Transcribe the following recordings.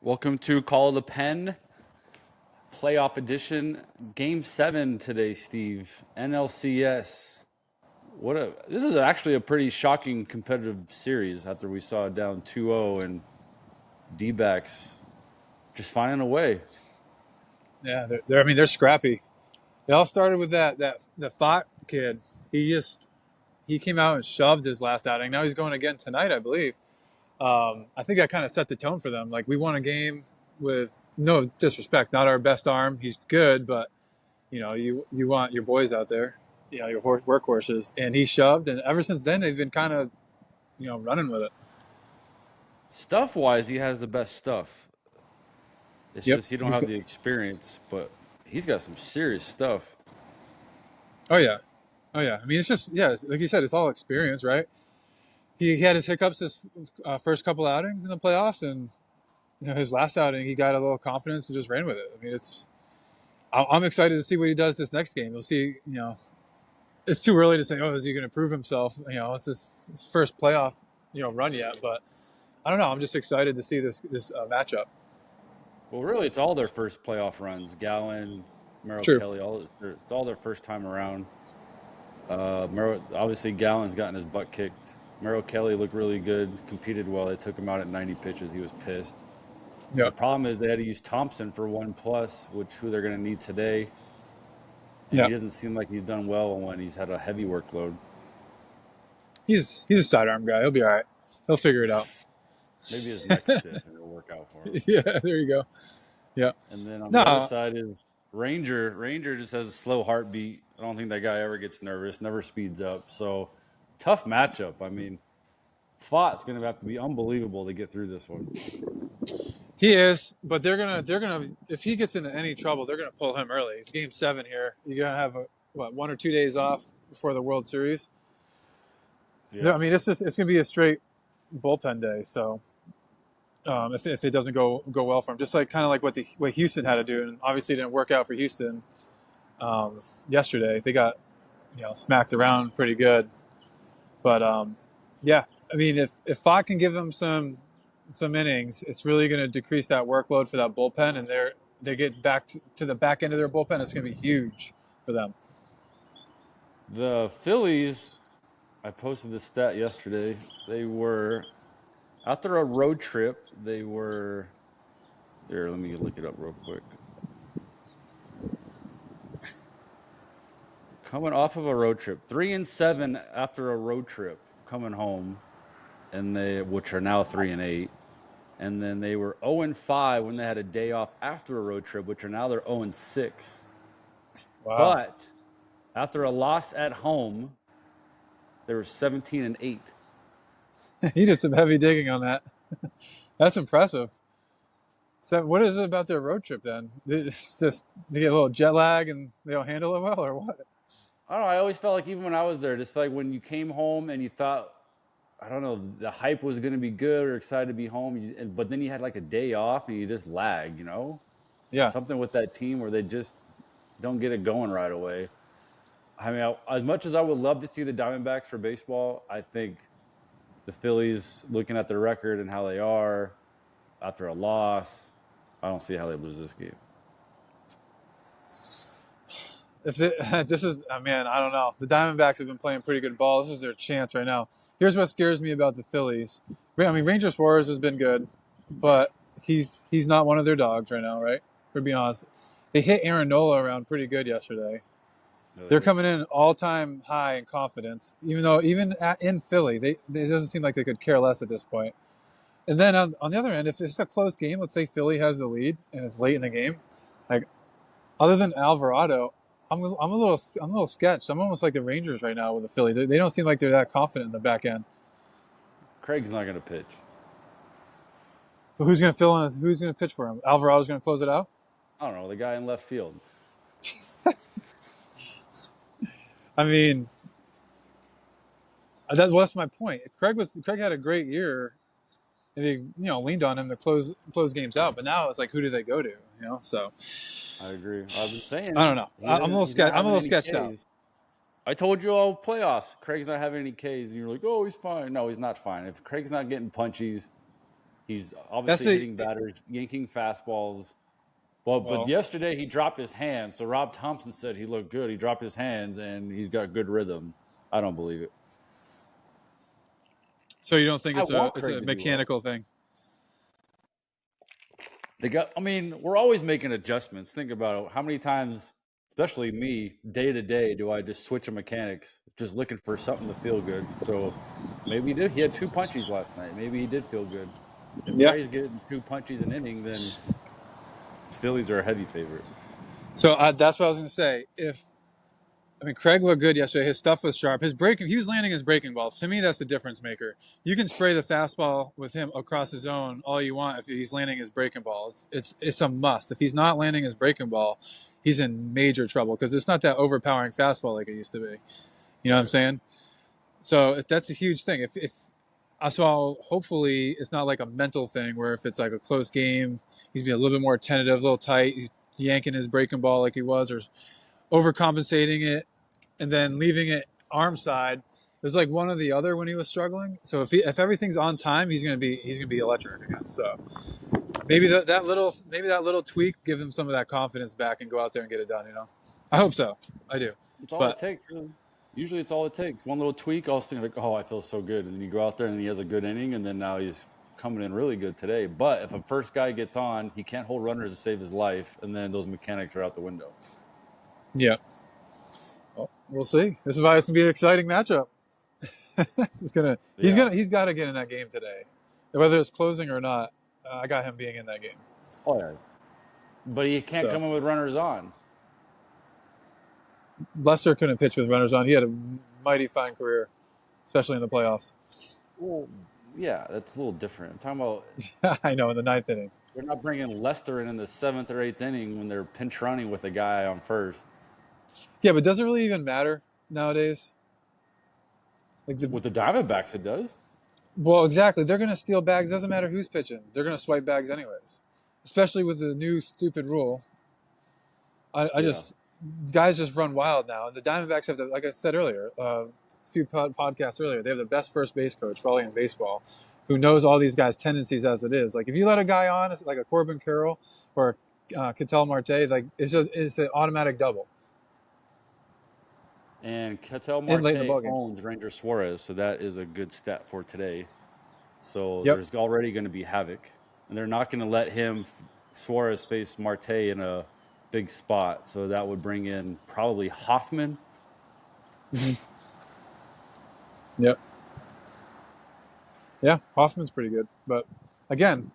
Welcome to Call of the Pen, playoff edition, Game 7 today, Steve. NLCS. This is actually a pretty shocking competitive series after we saw it down 2-0 and D-backs just finding a way. Yeah, they're scrappy. It all started with the Fott kid. He came out and shoved his last outing. Now he's going again tonight, I believe. I think that kind of set the tone for them. Like, we won a game with no disrespect, not our best arm. He's good, but you want your boys out there, your workhorses. And he shoved, and ever since then they've been kind of running with it. Stuff-wise, he has the best stuff. It's Yep. just he don't have the experience, but he's got some serious stuff. Oh yeah. I mean, it's just like you said, it's all experience, right? He had his hiccups his first couple outings in the playoffs, and his last outing he got a little confidence and just ran with it. I mean, I'm excited to see what he does this next game. We'll see. It's too early to say, oh, is he going to prove himself? It's his first playoff run yet, but I don't know. I'm just excited to see this matchup. Well, really, it's all their first playoff runs. Gallen, Merrill True. Kelly, it's all their first time around. Obviously, Gallen's gotten his butt kicked. Merrill Kelly looked really good, competed well. They took him out at 90 pitches. He was pissed. Yeah. The problem is they had to use Thompson for 1+, who they're going to need today. And Yeah. He doesn't seem like he's done well when he's had a heavy workload. He's a sidearm guy. He'll be all right. He'll figure it out. Maybe his next shift and it'll work out for him. Yeah, there you go. Yeah. And then on the other side is Ranger. Ranger just has a slow heartbeat. I don't think that guy ever gets nervous, never speeds up. So tough matchup. I mean, Fott's going to have to be unbelievable to get through this one. He is, but they're gonna if he gets into any trouble, they're gonna pull him early. It's Game 7 here. You're gonna have 1 or 2 days off before the World Series. Yeah. I mean, it's gonna be a straight bullpen day. So if it doesn't go well for him, just kind of like what Houston had to do, and obviously it didn't work out for Houston yesterday. They got smacked around pretty good, but yeah. I mean, if Fott can give them some innings, it's really going to decrease that workload for that bullpen, and they get back to the back end of their bullpen. It's going to be huge for them. The Phillies, I posted this stat yesterday. They were, after a road trip, let me look it up real quick. Coming off of a road trip, 3-7 after a road trip, coming home, which are now 3-8. And then they were 0-5 when they had a day off after a road trip, which are now they're 0-6. Wow. But after a loss at home, they were 17-8. You did some heavy digging on that. That's impressive. So what is it about their road trip then? It's just they get a little jet lag and they don't handle it well, or what? I don't know. I always felt like even when I was there, just like when you came home and you thought, I don't know, the hype was going to be good or excited to be home, but then you had like a day off and you just lag, Yeah. Something with that team where they just don't get it going right away. I mean, as much as I would love to see the Diamondbacks for baseball, I think the Phillies, looking at their record and how they are after a loss, I don't see how they lose this game. I don't know. The Diamondbacks have been playing pretty good ball. This is their chance right now. Here's what scares me about the Phillies. I mean, Ranger Suarez has been good, but he's not one of their dogs right now, right? For being honest, they hit Aaron Nola around pretty good yesterday. They're coming in all-time high in confidence, even in Philly, it doesn't seem like they could care less at this point. And then on the other end, if it's a close game, let's say Philly has the lead and it's late in the game, like other than Alvarado, I'm a little sketched. I'm almost like the Rangers right now with the Philly. They don't seem like they're that confident in the back end. Craig's not going to pitch. But who's going to fill in? Who's going to pitch for him? Alvarado's going to close it out? I don't know, the guy in left field. I mean, that's my point. Craig had a great year, and they leaned on him to close games out. But now it's like, who do they go to? So I agree. I've been saying. I don't know. I'm a little sketched out. I told you all playoffs. Craig's not having any Ks, and you're like, oh, he's fine. No, he's not fine. If Craig's not getting punchies, He's That's obviously the hitting batters, yanking fastballs. Well, but well. yesterday he dropped his hands. So Rob Thompson said he looked good. He dropped his hands and he's got good rhythm. I don't believe it. So you don't think I want it's Craig a to do well. mechanical thing? I mean, we're always making adjustments. Think about it. How many times, especially me, day to day, do I just switch a mechanics, just looking for something to feel good? So maybe he did. He had two punchies last night. Maybe he did feel good. If Yeah. Trey's getting two punchies an inning, then Phillies are a heavy favorite. So that's what I was going to say. Craig looked good yesterday. His stuff was sharp. He was landing his breaking ball. To me, that's the difference maker. You can spray the fastball with him across the zone all you want if he's landing his breaking ball. It's a must. If he's not landing his breaking ball, he's in major trouble because it's not that overpowering fastball like it used to be. You know what I'm saying? So that's a huge thing. If so, hopefully it's not like a mental thing where if it's like a close game, he's being a little bit more tentative, a little tight. He's yanking his breaking ball like he was, or overcompensating it and then leaving it arm side. It was like one or the other when he was struggling. So if everything's on time, he's gonna be electric again. So maybe that little tweak give him some of that confidence back and go out there and get it done. I hope so. I do. It's all it But takes. Really. Usually, it's all it takes. One little tweak. I was thinking like, oh, I feel so good, and then you go out there and he has a good inning, and then now he's coming in really good today. But if a first guy gets on, he can't hold runners to save his life, and then those mechanics are out the window. yeah, well, we'll see. This is why it's gonna be an exciting matchup. He's got to get in that game today, whether it's closing or not. I got him being in that game. Oh yeah. But he can't come in with runners on. Lester couldn't pitch with runners on. He had a mighty fine career, especially in the playoffs. Well, yeah, that's a little different. I'm talking about. I know, in the ninth inning. They're not bringing Lester in the 7th or 8th inning when they're pinch running with a guy on first. Yeah, but does it really even matter nowadays? With the Diamondbacks, it does. Well, exactly. They're going to steal bags. Doesn't matter who's pitching. They're going to swipe bags anyways, especially with the new stupid rule. Guys just run wild now. And the Diamondbacks have like I said earlier, a few podcasts earlier, they have the best first base coach probably in baseball who knows all these guys' tendencies as it is. Like if you let a guy on, like a Corbin Carroll or Ketel Marte, like it's an automatic double. And Ketel Marte owns Ranger Suarez, so that is a good stat for today. So there's already going to be havoc. And they're not going to let Suarez face Marte in a big spot. So that would bring in probably Hoffman. Mm-hmm. Yep. Yeah, Hoffman's pretty good. But again,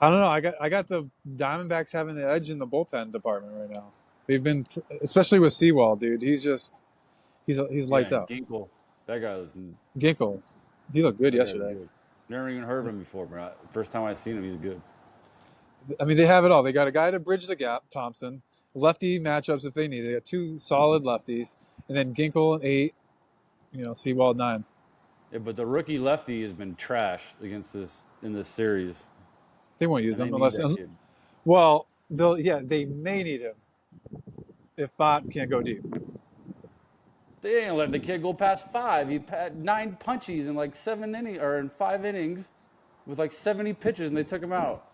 I don't know. I got the Diamondbacks having the edge in the bullpen department right now. They've been, especially with Sewald, dude. He's lights out. Ginkel, that guy was. Ginkel, he looked good yesterday. Good. Never even heard of him before, bro. First time I seen him, he's good. I mean, they have it all. They got a guy to bridge the gap, Thompson. Lefty matchups if they need it. They got two solid lefties, and then Ginkel 8. Sewald 9. Yeah, but the rookie lefty has been trash against in this series. They won't use him unless. Well, they may need him if Fott can't go deep. They ain't letting the kid go past 5. He had 9 punchies in like 7 innings or in 5 innings with like 70 pitches, and they took him out.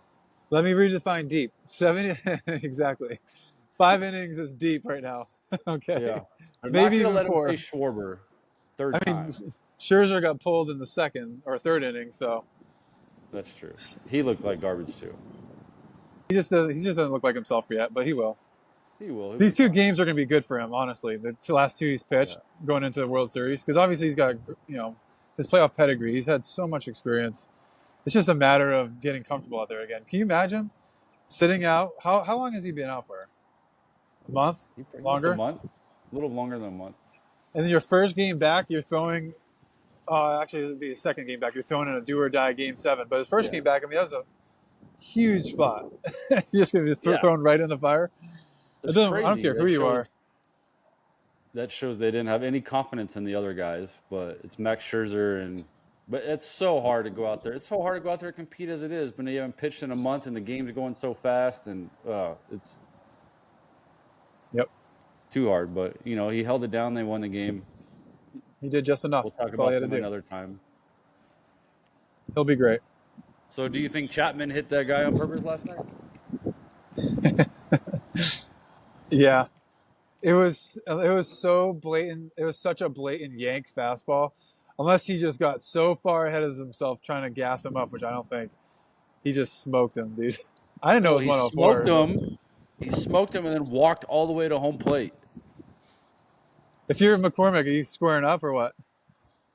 Let me redefine deep. 70 exactly. 5 innings is deep right now. Okay. Yeah. Maybe even let 4. him play Schwarber third time. Scherzer got pulled in the 2nd or 3rd inning, so that's true. He looked like garbage too. He just doesn't look like himself yet, but he will. He will. These 2 games are going to be good for him, honestly. The last 2 he's pitched going into the World Series, because obviously he's got his playoff pedigree. He's had so much experience. It's just a matter of getting comfortable out there again. Can you imagine sitting out? How long has he been out for? A month? Longer? A month. A little longer than a month. And then your first game back, you're throwing. Actually, it would be the second game back. You're throwing in a do or die game 7. But his first game back, that was a huge spot. You're just going to be thrown right in the fire. I don't care who you are. That shows they didn't have any confidence in the other guys. But it's Max Scherzer But it's so hard to go out there. It's so hard to go out there and compete as it is. But you haven't pitched in a month, and the game's going so fast, and it's. Yep. It's too hard, but he held it down. They won the game. He did just enough. We'll talk about him another time. He'll be great. So do you think Chapman hit that guy on purpose last night? Yeah, it was so blatant. It was such a blatant yank fastball. Unless he just got so far ahead of himself trying to gas him up, which I don't think. He just smoked him, dude. I didn't know Well, it was 104. He smoked him, and then walked all the way to home plate. If you're McCormick, are you squaring up or what?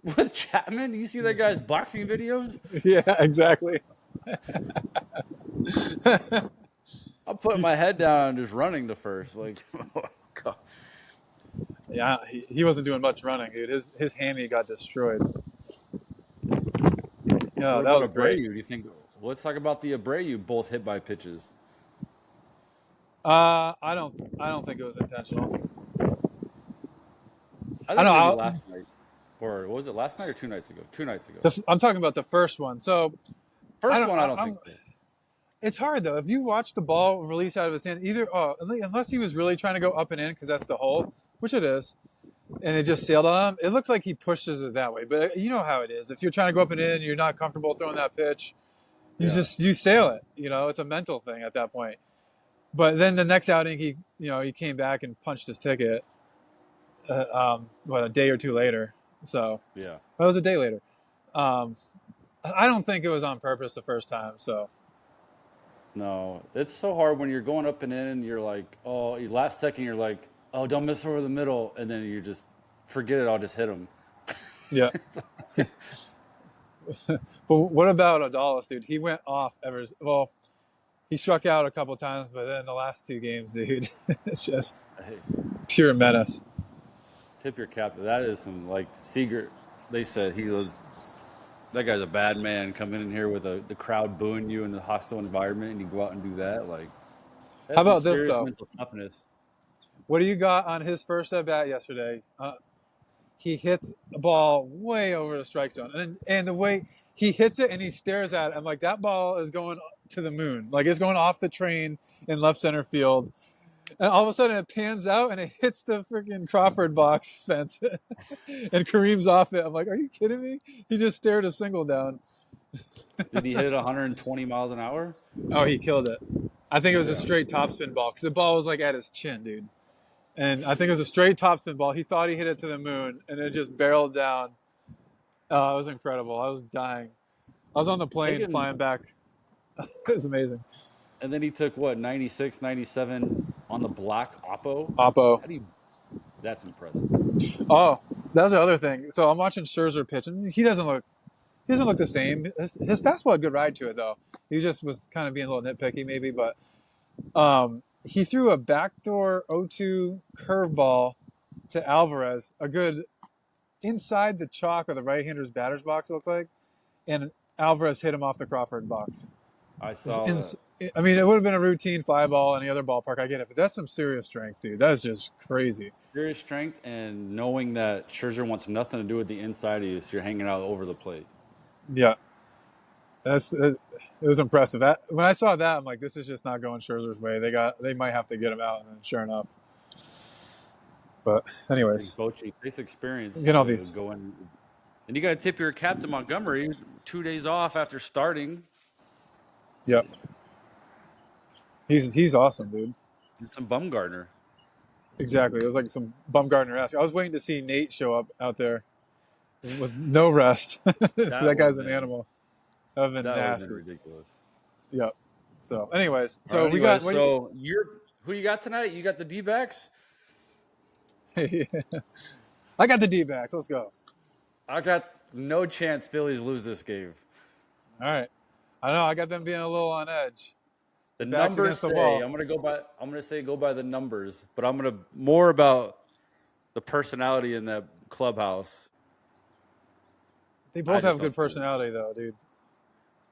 With Chapman, you see that guy's boxing videos? Yeah, exactly. I'm putting my head down and just running to first. Like, oh, God. Yeah, he wasn't doing much running, dude. His hammy got destroyed. Yeah, What that about was great. Abreu? Do you think? Let's talk about the Abreu both hit by pitches. I don't think it was intentional. I I think know. maybe last night, or was it last night or 2 nights ago? 2 nights ago. I'm talking about the first one. So I First don't. one, I don't I'm. think so. It's hard though. If you watch the ball release out of his hand, unless he was really trying to go up and in because that's the hole, which it is, and it just sailed on him. It looks like he pushes it that way, but you know how it is. If you're trying to go up and in, you're not comfortable throwing that pitch. You sail it. It's a mental thing at that point. But then the next outing, he came back and punched his ticket. A day or two later. So Yeah. it was a day later. Um, I don't think it was on purpose the first time. So No, it's so hard when you're going up and in. You're like, oh, your last second, you're like, oh, don't miss over the middle, and then you just forget it. I'll just hit him. yeah. But what about Adalis, dude? He went off ever. Well, he struck out a couple times, but then the last two games, dude, it's just Hey, pure menace. tip your cap. That is some like Seager. They said he was. That guy's a bad man coming in here with the crowd booing you in the hostile environment, and you go out and do that. Like, How that's some about this serious though? mental toughness. What do you got on his first at bat yesterday? He hits a ball way over the strike zone, and the way he hits it and he stares at it, I'm like, that ball is going to the moon, like it's going off the train in left center field, and all of a sudden it pans out and it hits the freaking Crawford box fence, and Kareem's off it. I'm like, are you kidding me? He just stared a single down. Did he hit it 120 miles an hour? Oh, he killed it. I think it was a Yeah. straight topspin ball because the ball was like at his chin, dude. And I think it was a straight topspin ball. He thought he hit it to the moon, and it just barreled down. Oh, it was incredible. I was dying. I was on the plane Taking, flying back. It was amazing. and then he took what 96, 97 on the black Oppo. Oppo. How do you? That's impressive. Oh, that was the other thing. So I'm watching Scherzer pitch, and he doesn't look the same. His fastball had a good ride to it, though. He just was kind of being a little nitpicky, maybe. But he threw a backdoor 0-2 curveball to Alvarez, a good inside the chalk of the right-hander's batter's box, it looked like, and Alvarez hit him off the Crawford box. I saw that. I mean, it would have been a routine fly ball in any other ballpark. I get it, but that's some serious strength, dude. That is just crazy. Serious strength, and knowing that Scherzer wants nothing to do with the inside of you, so you're hanging out over the plate. Yeah, it was impressive. When I saw that, I'm like, this is just not going Scherzer's way. They might have to get him out, and then sure enough. But anyways, Bochy takes experience all to these. go in. And you got to tip your cap to Montgomery, 2 days off after starting. Yep, he's awesome, dude. And some Bumgarner. Exactly. It was like some Bumgarner-esque. I was waiting to see Nate show up out there with no rest. That guy's an animal. That would have been That would have nasty. been ridiculous. Yep. So, anyways, All right, we got. so who you got tonight? You got the D-backs? I got the D-backs. Let's go. I got no chance Phillies lose this game. All right. I know. I got them being a little on edge. The Backs numbers against the say wall. I'm gonna say go by the numbers, but I'm gonna more about the personality in that clubhouse. They I both just have don't good see it. personality, though, dude.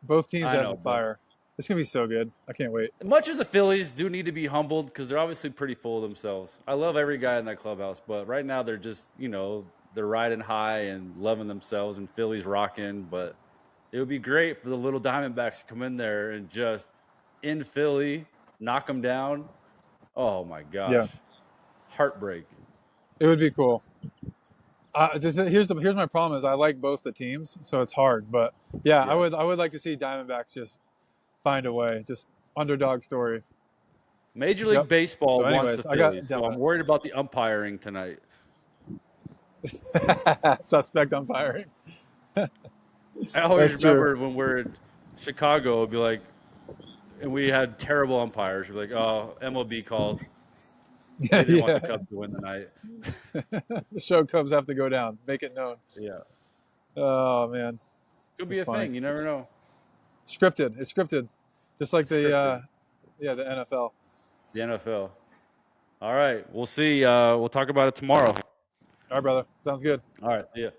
Both teams I have know, the fire. It's gonna be so good. I can't wait. Much as the Phillies do need to be humbled because they're obviously pretty full of themselves. I love every guy in that clubhouse, but right now they're just, they're riding high and loving themselves, and Phillies rocking. But it would be great for the little Diamondbacks to come in there and just in Philly knock them down. Oh my gosh, Yeah. heartbreak. It would be cool. Here's my problem is I like both the teams, so it's hard. But yeah, Yeah. I would like to see Diamondbacks just find a way, just underdog story. Major League Yep. Baseball So, wants the anyways, I got Phillies, so I'm Democrats. worried about the umpiring tonight. Suspect umpiring. I always That's true. remember when we're in Chicago, it'd be like, and we had terrible umpires. We're like, oh, MLB called. They didn't want the Yeah. Cubs to win tonight. The show Cubs have to go down. Make it known. Yeah. Oh man, Could be it's a funny. thing. You never know. Scripted. It's scripted, just like Scripted. the NFL. The NFL. All right. We'll see. We'll talk about it tomorrow. All right, brother. Sounds good. All right. Yeah.